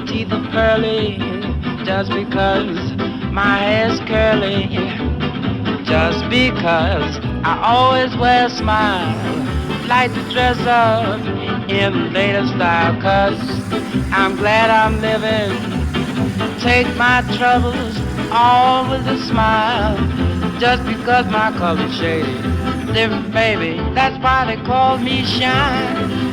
teeth are pearly, just because my hair's curly, just because I always wear a smile, like to dress up in the latest style, 'cause I'm glad I'm living, take my troubles all with a smile, just because my color's shady, different baby, that's why they call me Shine.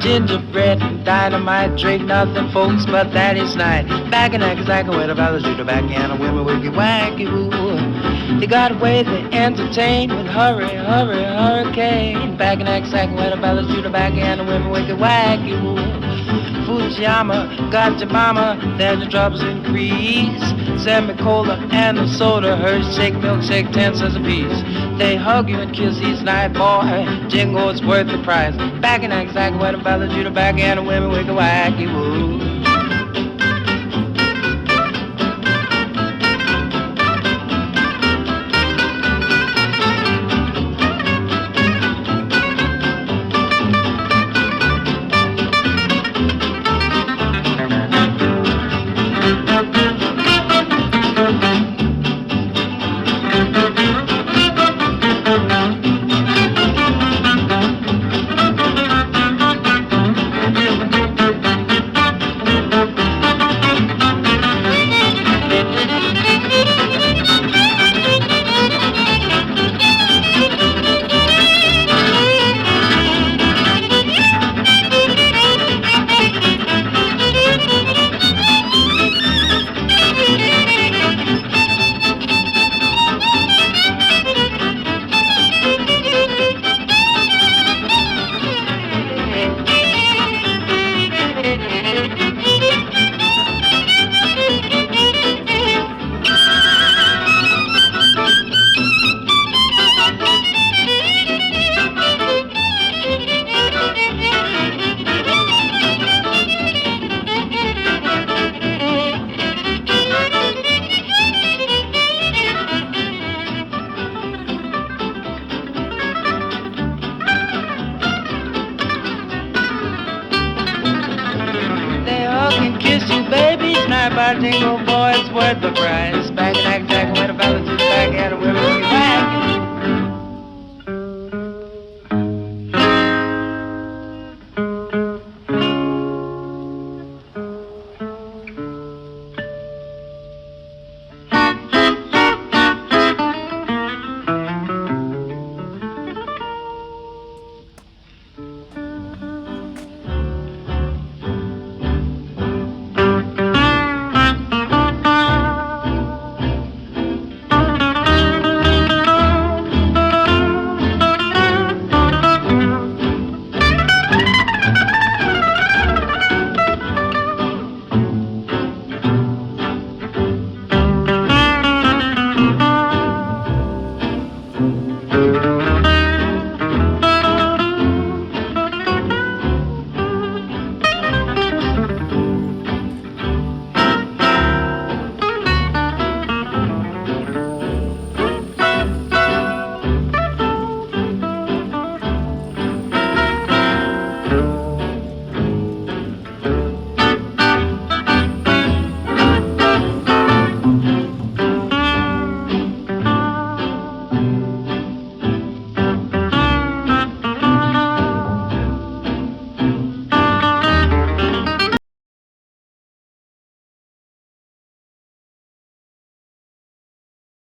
gingerbread and dynamite. Drink nothing, folks, but that is night. Back in Nagasaki where the fellas do the backhand and women wicky wacky woo. They got away to entertain with hurry, hurry, hurricane. Back in Nagasaki where the fellas do the backhand and women wicky wacky woo. Fujiyama, got your mama, then the drops increase. Semi-cola and the soda, Hershey shake, milkshake, 10 cents a piece. They hug you and kiss each night, boy, jingo's worth the price. Back in exactly where the fellas do the back and the women wicky wacky woo. Jingle boys worth the price. Back in that jacket where the fellas do the back and the women wicky wacky.